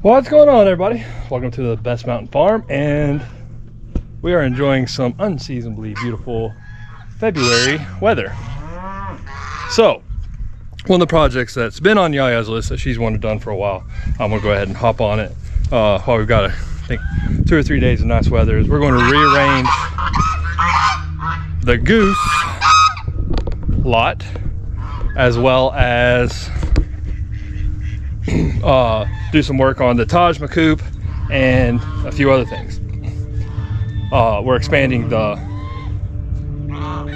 What's going on, everybody? Welcome to the Best Mountain Farm, and we are enjoying some unseasonably beautiful February weather. So one of the projects that's been on Yaya's list that she's wanted done for a while, I'm gonna go ahead and hop on it while we've got, I think, 2 or 3 days of nice weather. Is we're going to rearrange the goose lot, as well as do some work on the Taj Mahcoop and a few other things. We're expanding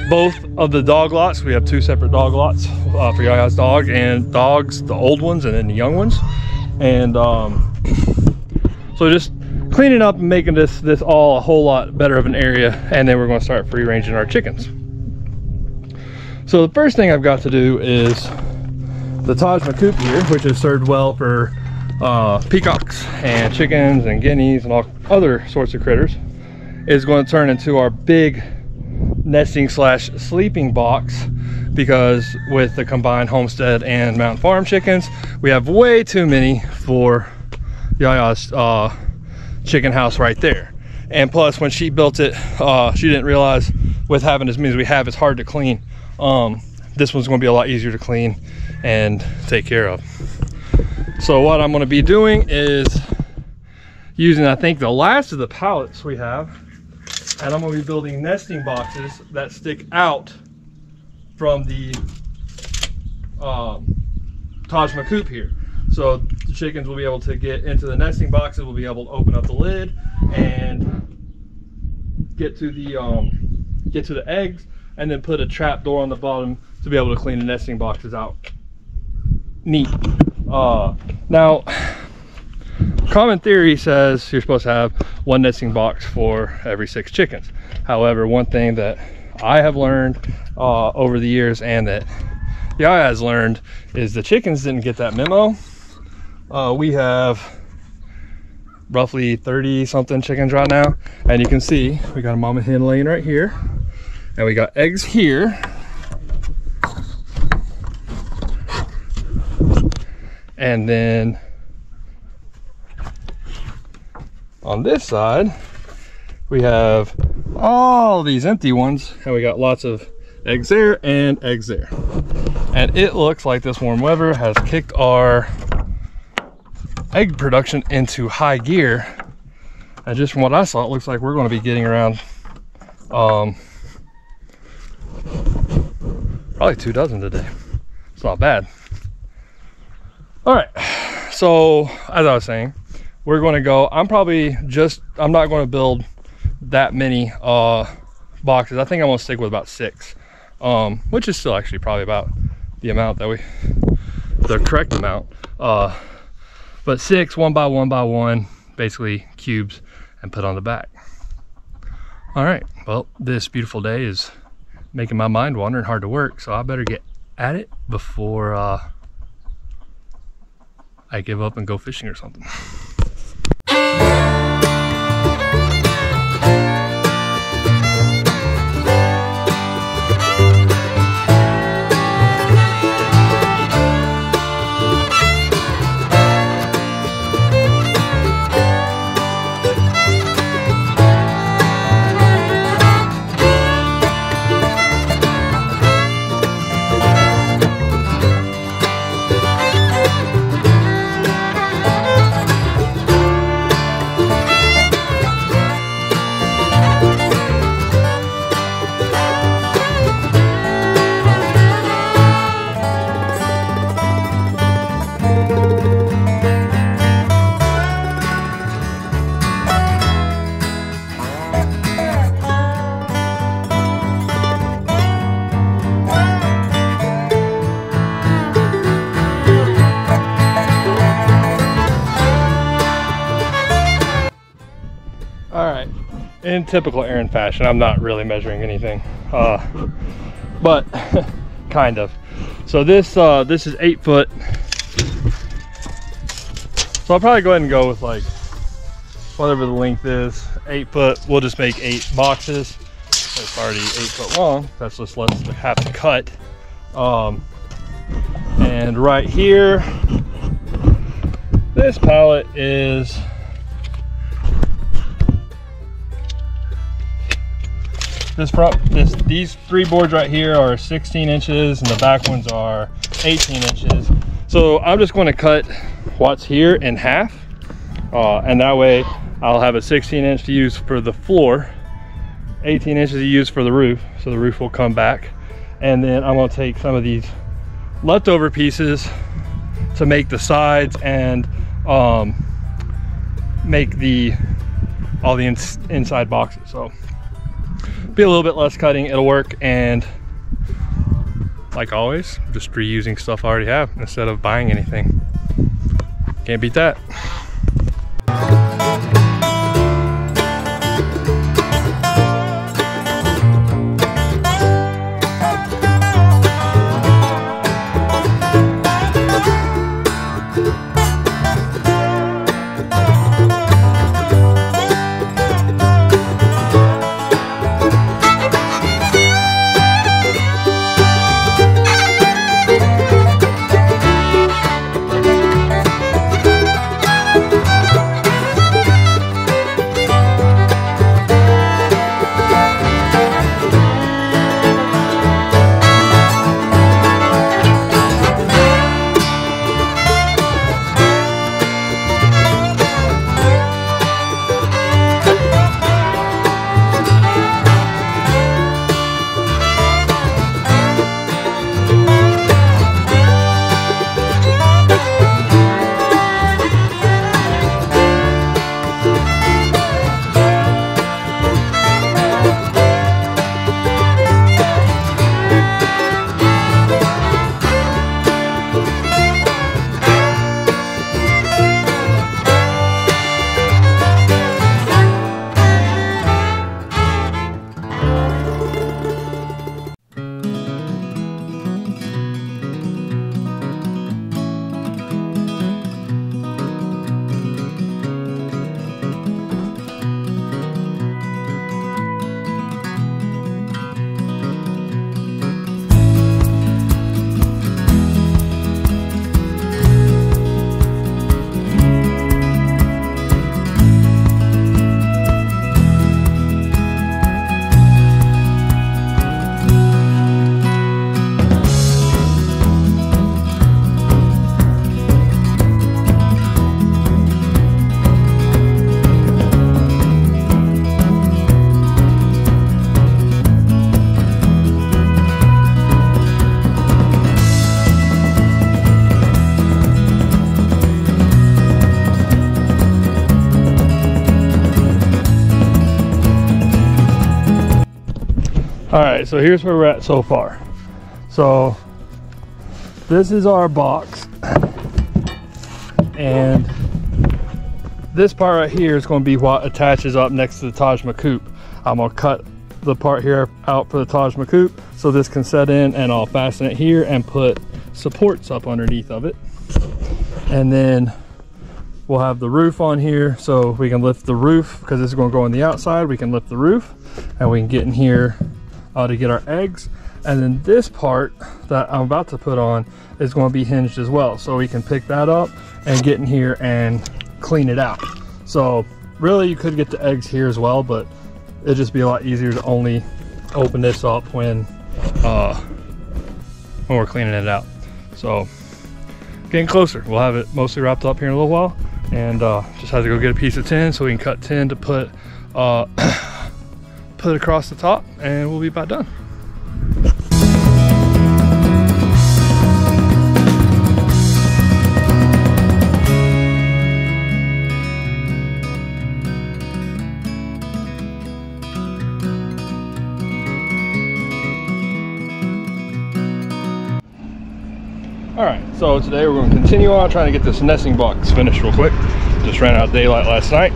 both of the dog lots. We have 2 separate dog lots for Yaya's dogs, the old ones and then the young ones. And so just cleaning up and making this all a whole lot better of an area, and then we're going to start free ranging our chickens. So the first thing I've got to do is the Taj Mahcoop here, which has served well for peacocks and chickens and guineas and all other sorts of critters, is going to turn into our big nesting slash sleeping box, because with the combined homestead and mountain farm chickens, we have way too many for Yaya's chicken house right there. And plus, when she built it, she didn't realize with having as many as we have, it's hard to clean. This one's going to be a lot easier to clean and take care of. So what I'm going to be doing is using, I think, the last of the pallets we have, and I'm going to be building nesting boxes that stick out from the Taj Mahcoop here. So the chickens will be able to get into the nesting boxes. We'll be able to open up the lid and get to the eggs, and then put a trap door on the bottom to be able to clean the nesting boxes out neat. Now, common theory says you're supposed to have 1 nesting box for every 6 chickens. However, one thing that I have learned over the years, and that Yaya has learned, is the chickens didn't get that memo. We have roughly 30 something chickens right now, and you can see we got a mama hen laying right here, and we got eggs here, and then on this side we have all these empty ones, and we got lots of eggs there and eggs there. And it looks like this warm weather has kicked our egg production into high gear, and just from what I saw, it looks like we're going to be getting around probably 2 dozen today. It's not bad. All right, so as I was saying, we're going to go, I'm not going to build that many boxes. I think I'm going to stick with about 6, which is still actually probably about the amount that the correct amount. But 6, 1 by 1 by 1, basically cubes, and put on the back. All right, well, this beautiful day is making my mind wander and hard to work, so I better get at it before I give up and go fishing or something. In typical Aaron fashion, I'm not really measuring anything, but kind of. So this is 8 foot. So I'll probably go ahead and go with like whatever the length is, 8 foot. We'll just make 8 boxes. It's already 8 foot long. That's just less than half the cut. And right here, this pallet is these 3 boards right here are 16 inches and the back ones are 18 inches. So I'm just going to cut what's here in half, and that way I'll have a 16 inch to use for the floor, 18 inches to use for the roof, so the roof will come back. And then I'm going to take some of these leftover pieces to make the sides and make all the inside boxes. So be a little bit less cutting, it'll work, and like always, just reusing stuff I already have instead of buying anything. Can't beat that. All right, so here's where we're at so far. So this is our box, and this part right here is going to be what attaches up next to the Taj Mahcoop. I'm going to cut the part here out for the Taj Mahcoop so this can set in, and I'll fasten it here and put supports up underneath of it. And then we'll have the roof on here so we can lift the roof, because this is going to go on the outside. We can lift the roof and we can get in here to get our eggs. And then this part that I'm about to put on is going to be hinged as well, so we can pick that up and get in here and clean it out. So really you could get the eggs here as well, but it'd just be a lot easier to only open this up when we're cleaning it out. So getting closer. We'll have it mostly wrapped up here in a little while, and just have to go get a piece of tin so we can cut tin to put put across the top, and we'll be about done. All right, so today we're going to continue on trying to get this nesting box finished real quick. Just ran out of daylight last night.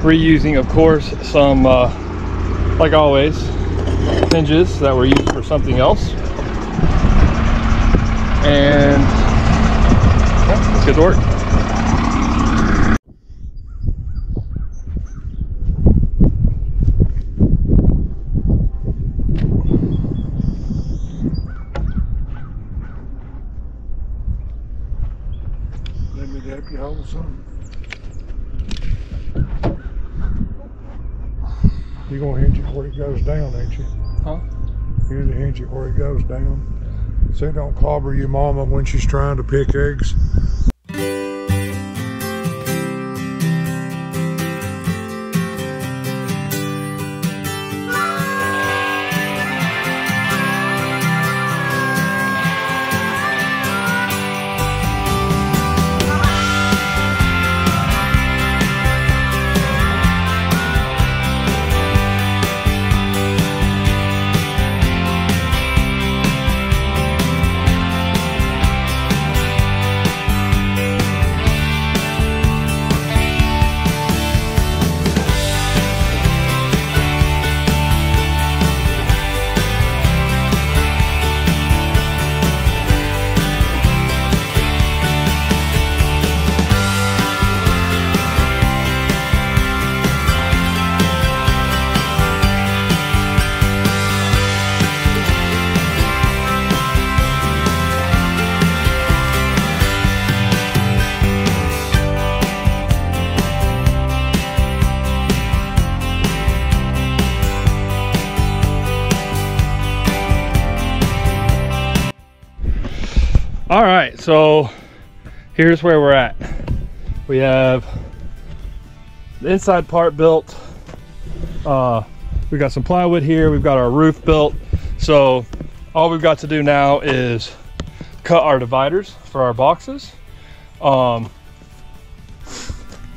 Reusing, of course, some, like always, hinges that were used for something else. And yeah, let's get to work. Let me help you home. pull some. You're gonna hinge it where it goes down, ain't you? Huh? You're gonna hinge it where it goes down. So it don't clobber your mama when she's trying to pick eggs. All right, so here's where we're at. We have the inside part built. We got some plywood here. We've got our roof built. So all we've got to do now is cut our dividers for our boxes.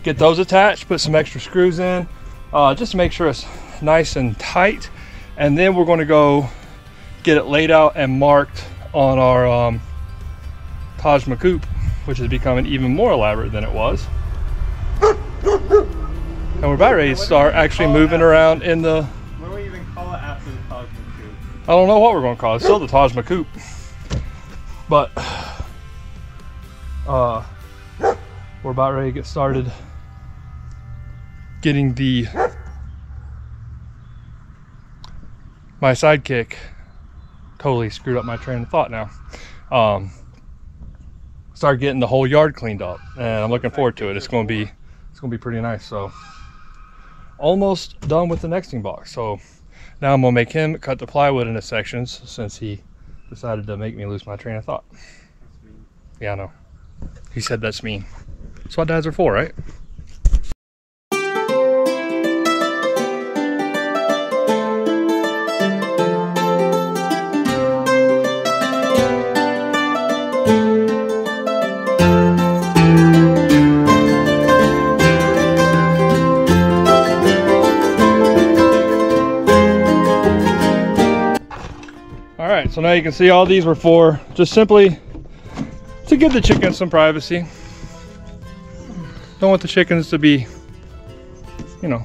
Get those attached, put some extra screws in, just to make sure it's nice and tight. And then we're going to go get it laid out and marked on our Taj Mahcoop, which is becoming even more elaborate than it was. And we're about ready to start actually moving around in the... What do we even call it after the Taj Mahcoop? I don't know what we're going to call it. It's still the Taj Mahcoop. But we're about ready to get started getting my sidekick totally screwed up my train of thought now. Start getting the whole yard cleaned up, and I'm looking forward to it. It's going to be pretty nice. So almost done with the nesting box. So now I'm gonna make him cut the plywood into sections since he decided to make me lose my train of thought. That's mean. Yeah, I know. He said that's mean. That's what dads are for, right? Alright, so now you can see all these were for just simply to give the chickens some privacy. Don't want the chickens to be, you know,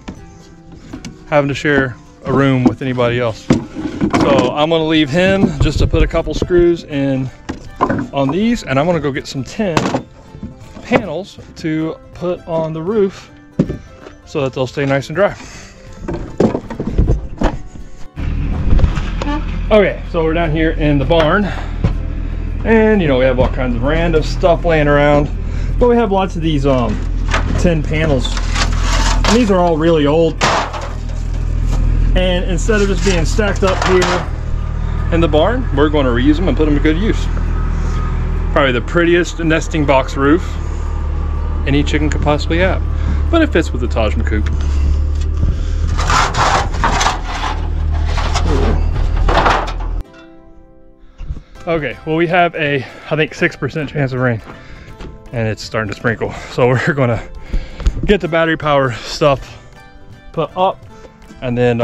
having to share a room with anybody else. So I'm going to leave him just to put a couple screws in on these, and I'm going to go get some tin panels to put on the roof so that they'll stay nice and dry. Okay, so we're down here in the barn, and you know, we have all kinds of random stuff laying around, but we have lots of these tin panels, and these are all really old, and instead of just being stacked up here in the barn, we're going to reuse them and put them to good use. Probably the prettiest nesting box roof any chicken could possibly have, but it fits with the Taj Mahcoop. Okay, well, we have a, I think, 6% chance of rain, and it's starting to sprinkle. So we're gonna get the battery power stuff put up, and then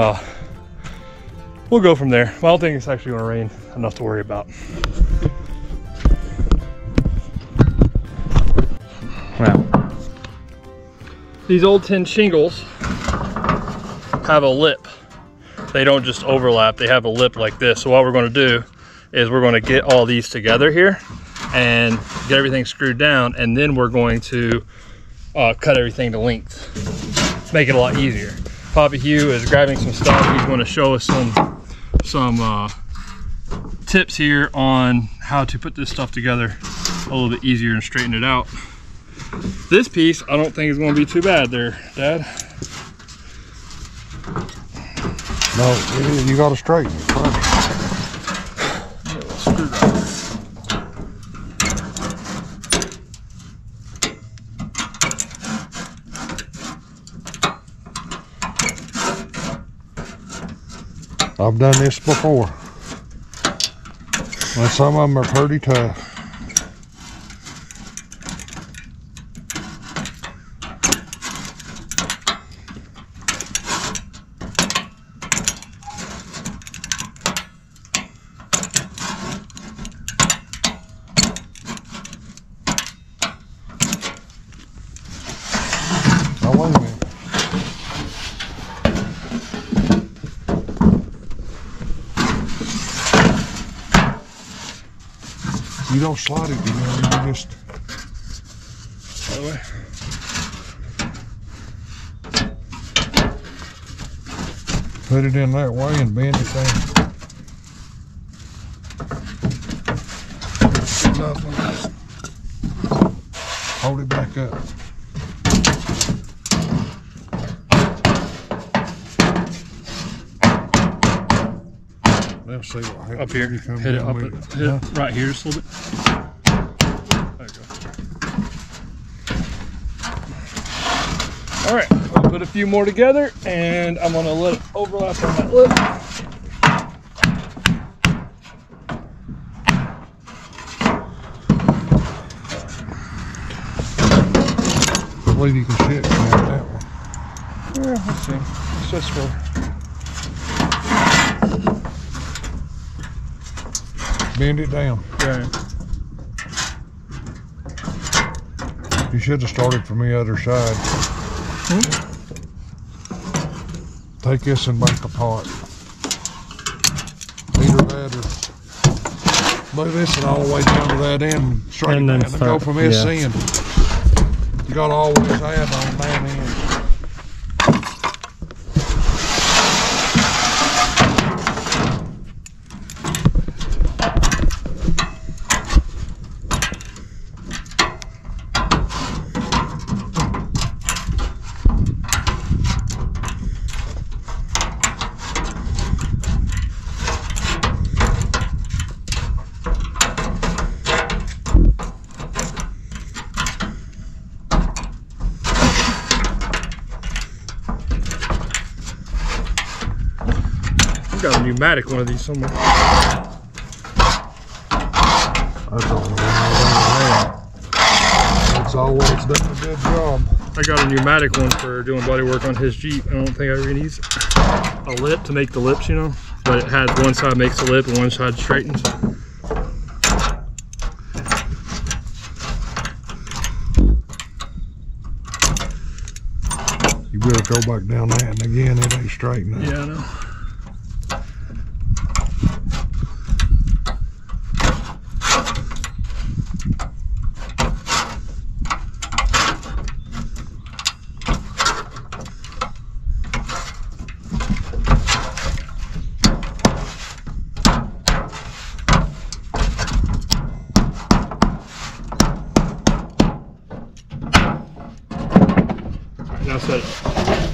we'll go from there. Well, I don't think it's actually gonna rain enough to worry about. Now, these old tin shingles have a lip. They don't just overlap, they have a lip like this. So what we're gonna do is we're going to get all these together here and get everything screwed down, and then we're going to cut everything to length, make it a lot easier. Papa Hugh is grabbing some stuff. He's going to show us some tips here on how to put this stuff together a little bit easier and straighten it out. This piece, I don't think is going to be too bad there, Dad. No, you got to straighten it first. I've done this before, and some of them are pretty tough. Now wait a minute. You don't slide it, you just By the way. put it in that way and bend it down. Good enough on this. Hold it back up. Let's see what happens. Up here, when you come hit it down up, with hit it right here just a little bit. There you go. All right, I'll put a few more together and I'm gonna let it overlap on that lip. I believe you can sit down that one. Yeah, let's see. It's just for Bend it down. yeah. You should have started from the other side. Take this and make a pot. Either that or move this and all the way down to that end, straighten And then that, and go start- from this yeah. end. You got to always add on that end. I've got a pneumatic one of these somewhere. That's all it's always done a good job. I got a pneumatic one for doing body work on his Jeep. I don't think I really need a lip to make the lips, you know, but it has one side makes the lip and one side straightens. You better go back down that, and again, it ain't straight enough. Yeah, I know. Now set it up.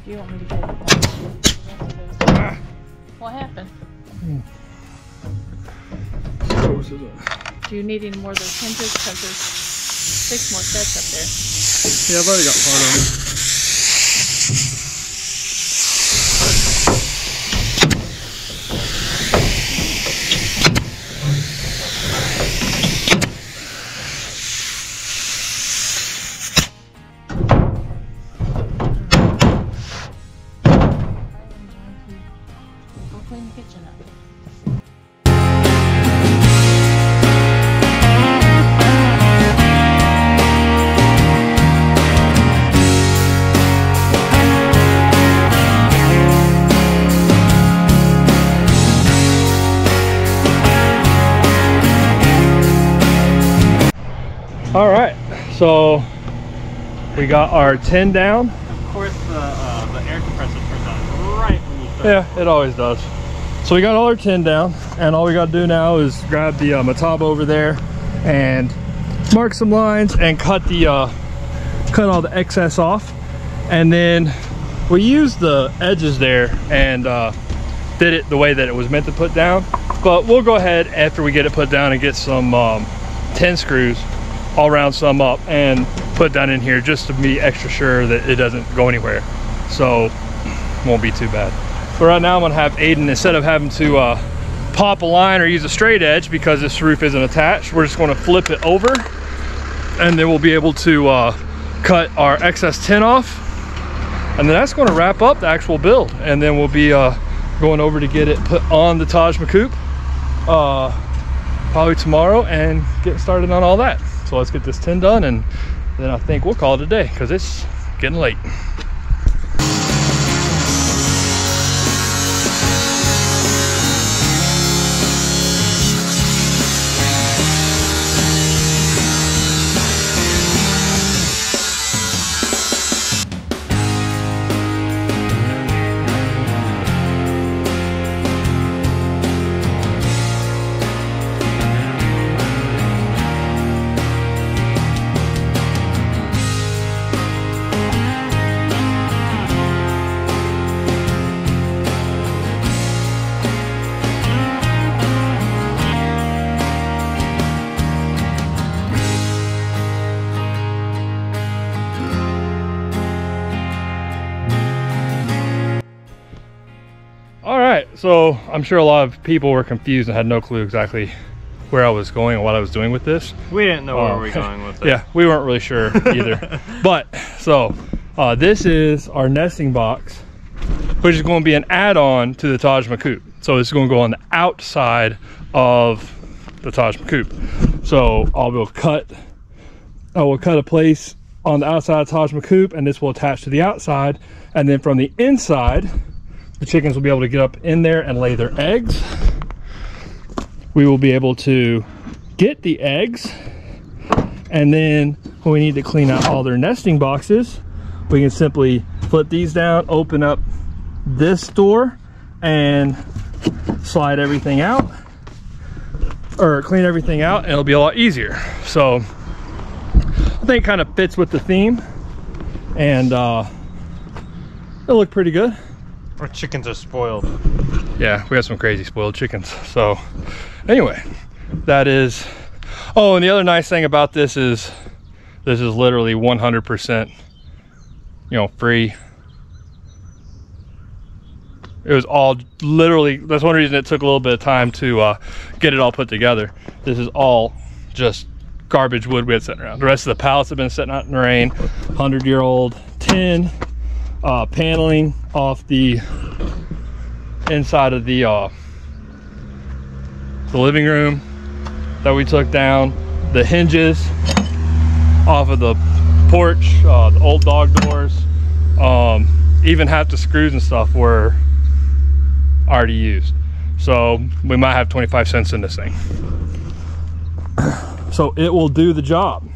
Do you want me to go? What happened? Close, isn't it? Do you need any more of those hinges? Because there's 6 more sets up there. Yeah, I've already got part on it. All right, so we got our 10 down. Of course, the air compressor turns on right when you start. Yeah, it always does. So we got all our 10 down, and all we got to do now is grab the mataba over there and mark some lines and cut all the excess off. And then we used the edges there and did it the way that it was meant to put down. But we'll go ahead after we get it put down and get some 10 screws, all round some up and put down in here just to be extra sure that it doesn't go anywhere. So won't be too bad. So right now I'm gonna have Aidan, instead of having to pop a line or use a straight edge because this roof isn't attached, we're just gonna flip it over, and then we'll be able to cut our excess tin off. And then that's gonna wrap up the actual build. And then we'll be going over to get it put on the Taj Mahcoop probably tomorrow and get started on all that. So let's get this tin done, and then I think we'll call it a day because it's getting late. All right, so I'm sure a lot of people were confused and had no clue exactly where I was going and what I was doing with this. We didn't know where we were going with it. Yeah, we weren't really sure either. But so this is our nesting box, which is going to be an add-on to the Taj Mahcoop. So it's going to go on the outside of the Taj Mahcoop. So I will cut a place on the outside of Taj Mahcoop, and this will attach to the outside, and then from the inside the chickens will be able to get up in there and lay their eggs. We will be able to get the eggs, and then when we need to clean out all their nesting boxes, we can simply flip these down, open up this door, and slide everything out, or clean everything out, and it'll be a lot easier. So I think it kind of fits with the theme, and it'll look pretty good. Our chickens are spoiled. Yeah, we have some crazy spoiled chickens. So anyway, that is, oh, and the other nice thing about this is literally 100%, free. It was all literally, that's one reason it took a little bit of time to get it all put together. This is all just garbage wood we had sitting around. The rest of the pallets have been sitting out in the rain. 100-year-old tin, paneling off the inside of the living room that we took down, the hinges off of the porch, the old dog doors, even half the screws and stuff were already used. So we might have 25 cents in this thing. So it will do the job.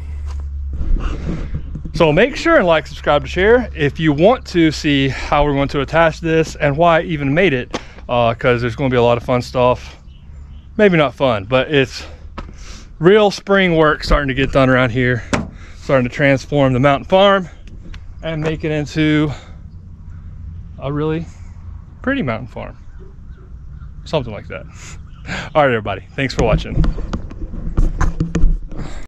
So make sure and like, subscribe, to share if you want to see how we're going to attach this and why I even made it, because there's going to be a lot of fun stuff. Maybe not fun, but it's real spring work starting to get done around here, starting to transform the mountain farm and make it into a really pretty mountain farm, something like that. All right, everybody, thanks for watching.